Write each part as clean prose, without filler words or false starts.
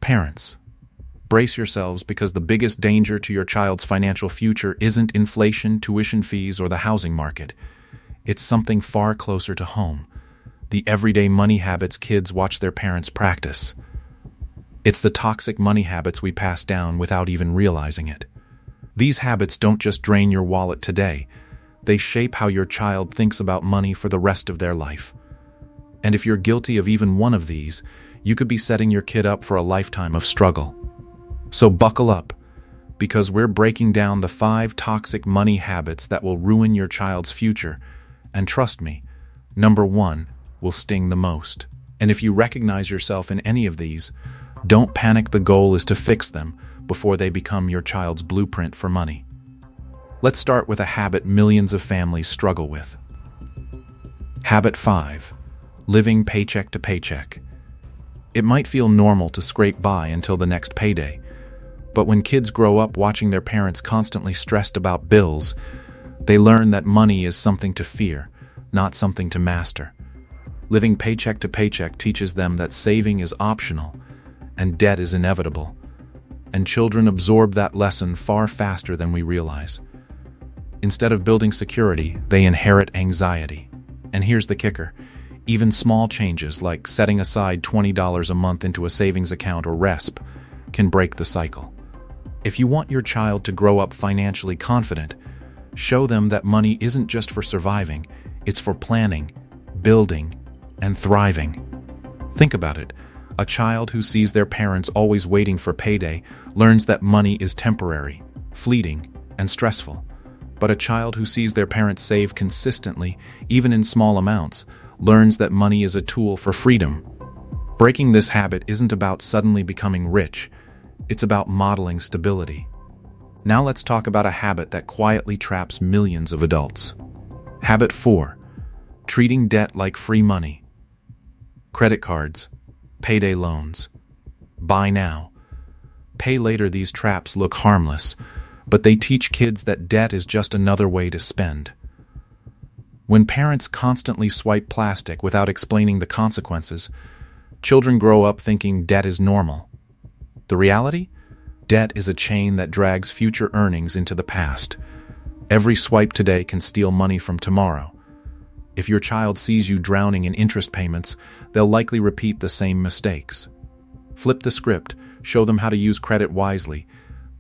Parents, brace yourselves because the biggest danger to your child's financial future isn't inflation, tuition fees, or the housing market. It's something far closer to home: the everyday money habits kids watch their parents practice. It's the toxic money habits we pass down without even realizing it. These habits don't just drain your wallet today, they shape how your child thinks about money for the rest of their life. And if you're guilty of even one of these, you could be setting your kid up for a lifetime of struggle. So buckle up, because we're breaking down the 5 toxic money habits that will ruin your child's future. And trust me, number 1 will sting the most. And if you recognize yourself in any of these, don't panic. The goal is to fix them before they become your child's blueprint for money. Let's start with a habit millions of families struggle with. Habit 5. Living paycheck to paycheck. It might feel normal to scrape by until the next payday, but when kids grow up watching their parents constantly stressed about bills, they learn that money is something to fear, not something to master. Living paycheck to paycheck teaches them that saving is optional and debt is inevitable, and children absorb that lesson far faster than we realize. Instead of building security, they inherit anxiety. And here's the kicker: even small changes like setting aside $20 a month into a savings account or RESP can break the cycle. If you want your child to grow up financially confident, show them that money isn't just for surviving, it's for planning, building, and thriving. Think about it. A child who sees their parents always waiting for payday learns that money is temporary, fleeting, and stressful. But a child who sees their parents save consistently, even in small amounts, learns that money is a tool for freedom. Breaking this habit isn't about suddenly becoming rich, it's about modeling stability. Now let's talk about a habit that quietly traps millions of adults. Habit 4. Treating debt like free money. Credit cards, payday loans, buy now, pay later. These traps look harmless, but they teach kids that debt is just another way to spend. When parents constantly swipe plastic without explaining the consequences, children grow up thinking debt is normal. The reality? Debt is a chain that drags future earnings into the past. Every swipe today can steal money from tomorrow. If your child sees you drowning in interest payments, they'll likely repeat the same mistakes. Flip the script, show them how to use credit wisely,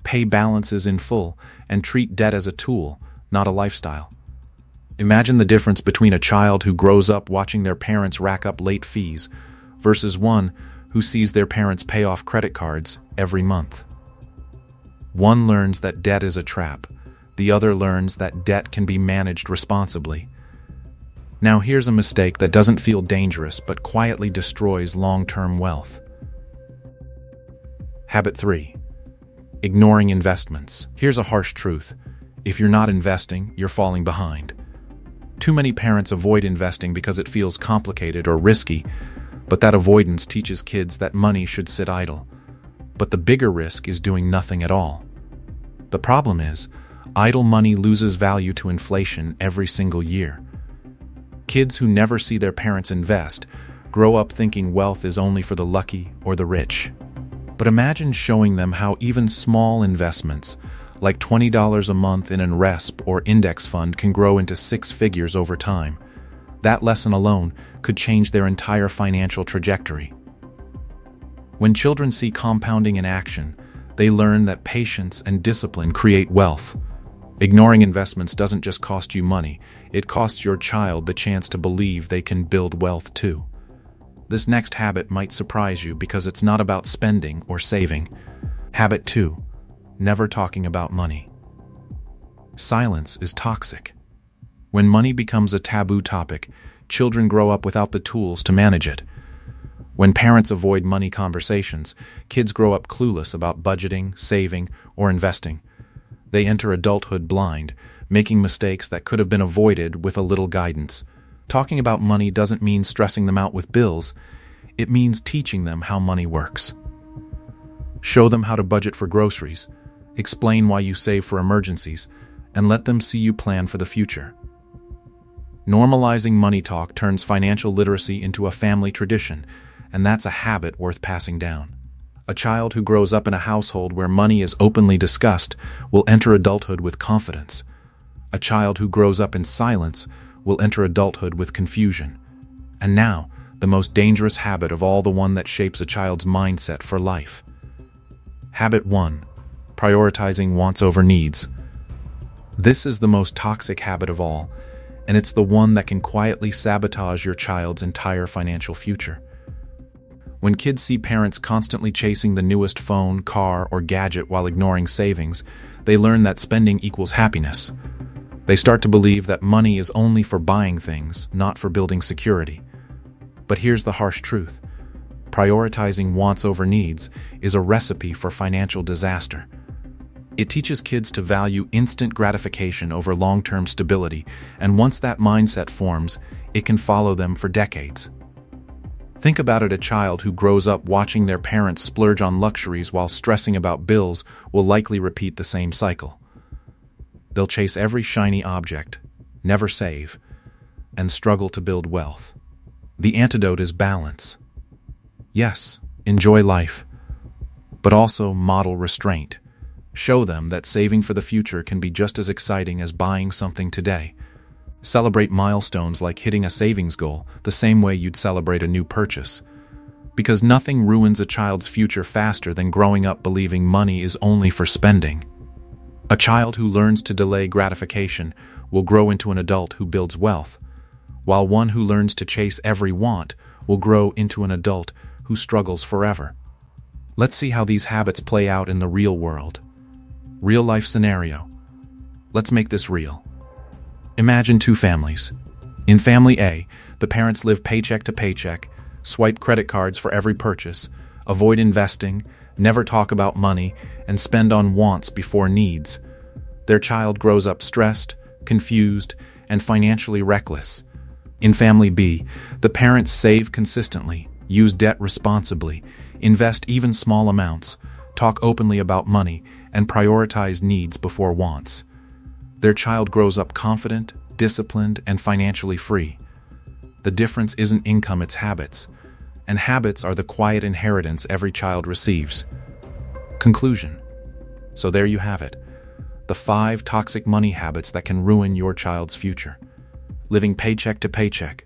pay balances in full, and treat debt as a tool, not a lifestyle. Imagine the difference between a child who grows up watching their parents rack up late fees versus one who sees their parents pay off credit cards every month. One learns that debt is a trap. The other learns that debt can be managed responsibly. Now here's a mistake that doesn't feel dangerous but quietly destroys long-term wealth. Habit 3. Ignoring investments. Here's a harsh truth: if you're not investing, you're falling behind. Too many parents avoid investing because it feels complicated or risky, but that avoidance teaches kids that money should sit idle. But the bigger risk is doing nothing at all. The problem is, idle money loses value to inflation every single year. Kids who never see their parents invest grow up thinking wealth is only for the lucky or the rich. But imagine showing them how even small investments, like $20 a month in an RESP or index fund, can grow into 6 figures over time. That lesson alone could change their entire financial trajectory. When children see compounding in action, they learn that patience and discipline create wealth. Ignoring investments doesn't just cost you money, it costs your child the chance to believe they can build wealth too. This next habit might surprise you because it's not about spending or saving. Habit 2. Never talking about money. Silence is toxic. When money becomes a taboo topic, children grow up without the tools to manage it. When parents avoid money conversations, kids grow up clueless about budgeting, saving, or investing. They enter adulthood blind, making mistakes that could have been avoided with a little guidance. Talking about money doesn't mean stressing them out with bills. It means teaching them how money works. Show them how to budget for groceries, explain why you save for emergencies, and let them see you plan for the future. Normalizing money talk turns financial literacy into a family tradition, and that's a habit worth passing down. A child who grows up in a household where money is openly discussed will enter adulthood with confidence. A child who grows up in silence will enter adulthood with confusion. And now, the most dangerous habit of all, the one that shapes a child's mindset for life. Habit 1. Prioritizing wants over needs. This is the most toxic habit of all, and it's the one that can quietly sabotage your child's entire financial future. When kids see parents constantly chasing the newest phone, car, or gadget while ignoring savings, they learn that spending equals happiness. They start to believe that money is only for buying things, not for building security. But here's the harsh truth. Prioritizing wants over needs is a recipe for financial disaster. It teaches kids to value instant gratification over long-term stability, and once that mindset forms, it can follow them for decades. Think about it: a child who grows up watching their parents splurge on luxuries while stressing about bills will likely repeat the same cycle. They'll chase every shiny object, never save, and struggle to build wealth. The antidote is balance. Yes, enjoy life, but also model restraint. Show them that saving for the future can be just as exciting as buying something today. Celebrate milestones like hitting a savings goal the same way you'd celebrate a new purchase. Because nothing ruins a child's future faster than growing up believing money is only for spending. A child who learns to delay gratification will grow into an adult who builds wealth, while one who learns to chase every want will grow into an adult who struggles forever. Let's see how these habits play out in the real world. Real-life scenario. Let's make this real. Imagine two families. In family A, the parents live paycheck to paycheck, swipe credit cards for every purchase, avoid investing, never talk about money, and spend on wants before needs. Their child grows up stressed, confused, and financially reckless. In family B, the parents save consistently, use debt responsibly, invest even small amounts, talk openly about money, and prioritize needs before wants. Their child grows up confident, disciplined, and financially free. The difference isn't income, it's habits. And habits are the quiet inheritance every child receives. Conclusion. So there you have it. The 5 toxic money habits that can ruin your child's future. Living paycheck to paycheck,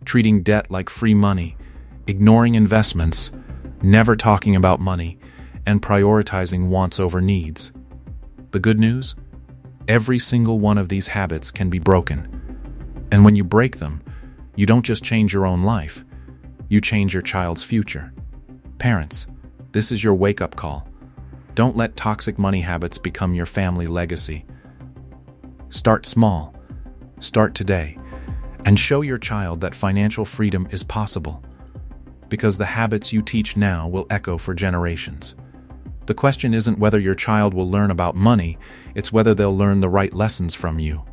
treating debt like free money, ignoring investments, never talking about money, and prioritizing wants over needs. The good news? Every single one of these habits can be broken. And when you break them, you don't just change your own life, you change your child's future. Parents, this is your wake-up call. Don't let toxic money habits become your family legacy. Start small. Start today. And show your child that financial freedom is possible. Because the habits you teach now will echo for generations. The question isn't whether your child will learn about money, it's whether they'll learn the right lessons from you.